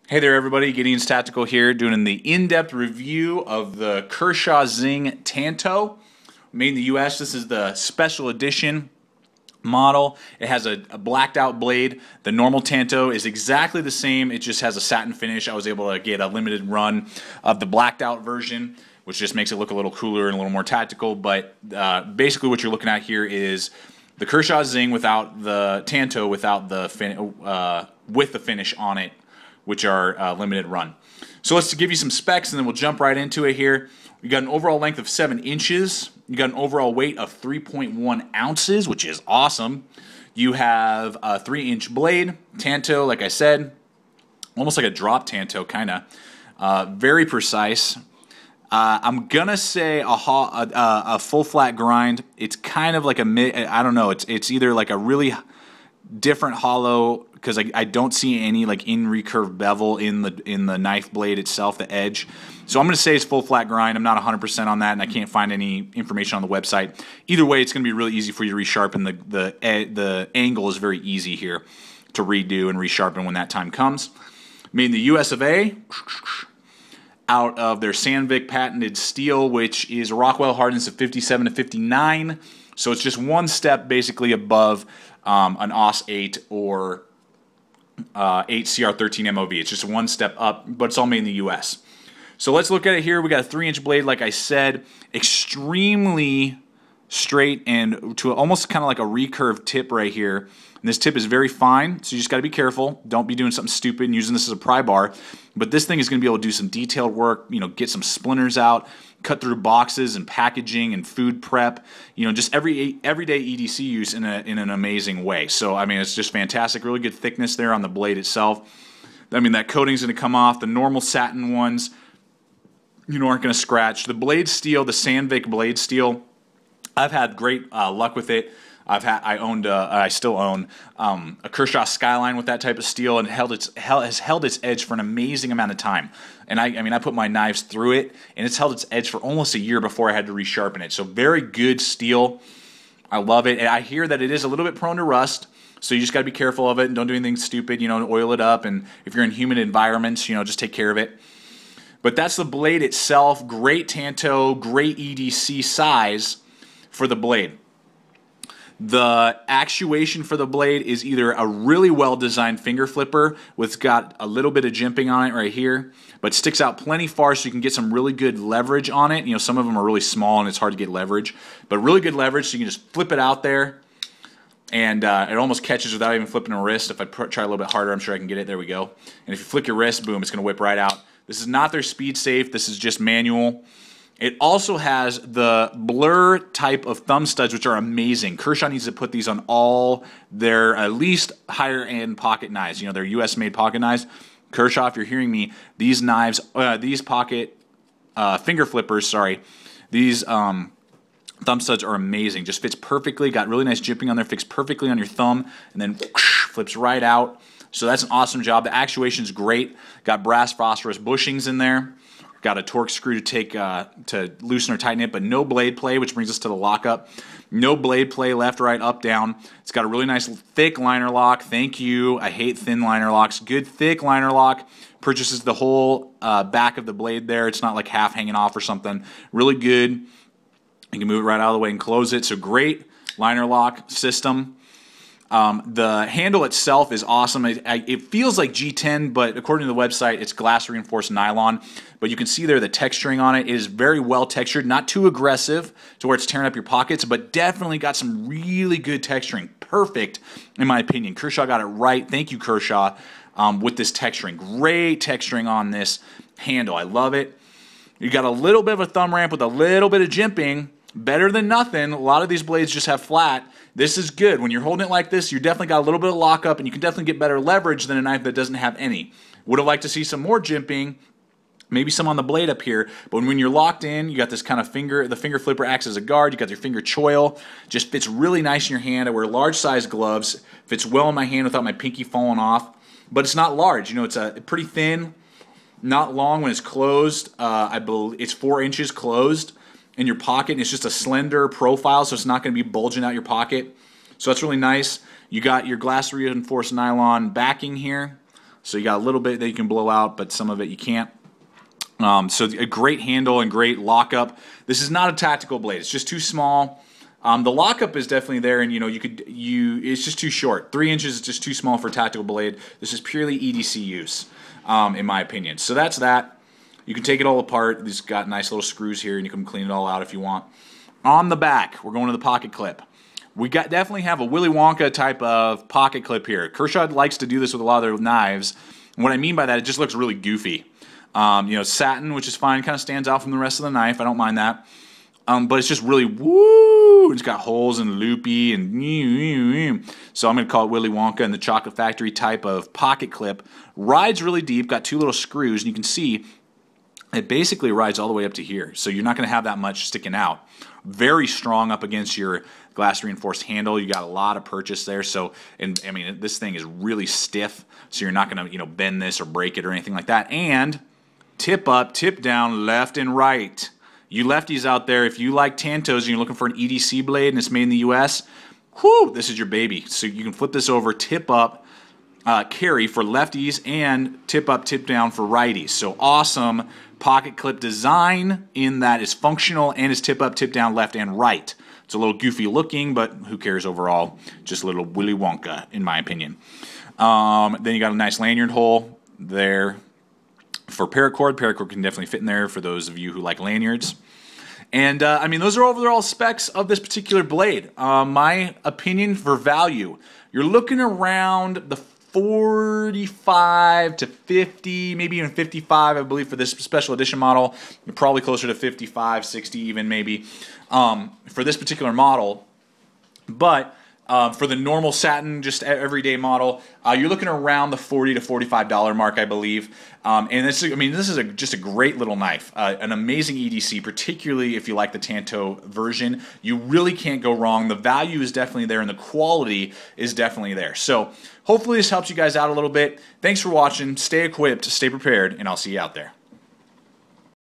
Hey there everybody, Gideon's Tactical here, doing the in-depth review of the Kershaw Zing Tanto. Made in the US, this is the special edition model. It has a blacked out blade. The normal Tanto is exactly the same, it just has a satin finish. I was able to get a limited run of the blacked out version, which just makes it look a little cooler and a little more tactical, but basically what you're looking at here is the Kershaw Zing without the Tanto, without the with the finish on it, which are limited run. So let's give you some specs and then we'll jump right into it here. You got an overall length of 7 inches. You got an overall weight of 3.1 ounces, which is awesome. You have a 3-inch blade, Tanto, like I said, almost like a drop Tanto, kind of. Very precise. I'm gonna say a full flat grind. It's kind of like I don't know. It's either like a really different hollow, because I don't see any like in recurve bevel in the knife blade itself, the edge. So I'm going to say it's full flat grind. I'm not 100% on that, and I can't find any information on the website. Either way, it's going to be really easy for you to resharpen. The angle is very easy here to redo and resharpen when that time comes. Made in the US of A, out of their Sandvik patented steel, which is Rockwell hardness of 57 to 59. So it's just one step basically above an AUS 8 or 8CR13 MOV. It's just one step up, but it's all made in the US. So let's look at it here. We got a 3-inch blade, like I said, extremely straight and to almost kind of like a recurve tip right here. And this tip is very fine, so you just got to be careful. Don't be doing something stupid and using this as a pry bar. But this thing is going to be able to do some detailed work, get some splinters out, cut through boxes and packaging and food prep, just everyday EDC use in an amazing way. So, I mean, it's just fantastic. Really good thickness there on the blade itself. I mean, that coating's going to come off. The normal satin ones, aren't going to scratch. The blade steel, the Sandvik blade steel, I've had great luck with it. I still own a Kershaw Skyline with that type of steel, and has held its edge for an amazing amount of time. And I put my knives through it, and it's held its edge for almost a year before I had to resharpen it. So very good steel. I love it. And I hear that it is a little bit prone to rust, so you just got to be careful of it and don't do anything stupid. Oil it up, and if you're in humid environments, just take care of it. But that's the blade itself. Great Tanto, great EDC size for the blade. The actuation for the blade is either a really well-designed finger flipper with got a little bit of jimping on it right here, but sticks out plenty far so you can get some really good leverage on it. Some of them are really small and it's hard to get leverage, but really good leverage so you can just flip it out there, and it almost catches without even flipping a wrist. If I try a little bit harder, I'm sure I can get it. There we go. And if you flick your wrist, boom, it's going to whip right out. This is not their speed safe. This is just manual. It also has the blur type of thumb studs, which are amazing. Kershaw needs to put these on all their at least higher end pocket knives. Their US made pocket knives. Kershaw, if you're hearing me, these knives, these pocket finger flippers, these thumb studs are amazing. Just fits perfectly. Got really nice jimping on there. Fits perfectly on your thumb, and then whoosh, flips right out. So that's an awesome job. The actuation's great. Got brass phosphorus bushings in there. Got a torque screw to loosen or tighten it, but no blade play, which brings us to the lockup. No blade play, left, right, up, down. It's got a really nice thick liner lock. Thank you. I hate thin liner locks. Good thick liner lock. Purchases the whole back of the blade there. It's not like half hanging off or something. Really good. You can move it right out of the way and close it. So great liner lock system. The handle itself is awesome. It feels like G10, but according to the website, it's glass reinforced nylon. But you can see there the texturing on it is very well textured, not too aggressive to where it's tearing up your pockets, but definitely got some really good texturing. Perfect, in my opinion. Kershaw got it right. Thank you, Kershaw, with this texturing. Great texturing on this handle. I love it. You got a little bit of a thumb ramp with a little bit of jimping. Better than nothing. A lot of these blades just have flat. This is good. When you're holding it like this, you definitely got a little bit of lockup, and you can definitely get better leverage than a knife that doesn't have any. Would have liked to see some more jimping, maybe some on the blade up here, but when you're locked in, you got this kind of the finger flipper acts as a guard, you got your finger choil, just fits really nice in your hand. I wear large size gloves, fits well in my hand without my pinky falling off, but it's not large. It's pretty thin, not long when it's closed. I believe it's 4 inches closed in your pocket, and it's just a slender profile, so it's not going to be bulging out your pocket. So that's really nice. You got your glass reinforced nylon backing here. So you got a little bit that you can blow out, but some of it you can't. So a great handle and great lockup. This is not a tactical blade. It's just too small. The lockup is definitely there, and it's just too short. 3 inches is just too small for a tactical blade. This is purely EDC use, in my opinion. So that's that. You can take it all apart. It's got nice little screws here, and you can clean it all out if you want. On the back, we're going to the pocket clip. We definitely have a Willy Wonka type of pocket clip here. Kershaw likes to do this with a lot of their knives. And what I mean by that, it just looks really goofy. Satin, which is fine, kind of stands out from the rest of the knife. I don't mind that. But it's just really woo. It's got holes and loopy and so I'm going to call it Willy Wonka and the Chocolate Factory type of pocket clip. Rides really deep, got 2 little screws, and you can see it basically rides all the way up to here. So you're not going to have that much sticking out. Very strong up against your glass reinforced handle. You got a lot of purchase there. So, and I mean, this thing is really stiff, so you're not going to bend this or break it or anything like that. And tip up, tip down, left and right. You lefties out there, if you like Tantos and you're looking for an EDC blade and it's made in the US, whoo, this is your baby. So you can flip this over, tip up, carry for lefties, and tip up, tip down for righties. So awesome pocket clip design in that is functional and is tip up, tip down, left and right. It's a little goofy looking, but who cares overall? Just a little Willy Wonka, in my opinion. Then you got a nice lanyard hole there for paracord. Paracord can definitely fit in there for those of you who like lanyards. And I mean, those are overall specs of this particular blade. My opinion for value, you're looking around the 45 to 50, maybe even 55, I believe, for this special edition model. You're probably closer to 55, 60 even maybe for this particular model. But for the normal satin, just everyday model, you're looking around the $40 to $45 mark, I believe. And this is just a great little knife, an amazing EDC, particularly if you like the Tanto version. You really can't go wrong. The value is definitely there, and the quality is definitely there. So hopefully this helps you guys out a little bit. Thanks for watching. Stay equipped, stay prepared, and I'll see you out there.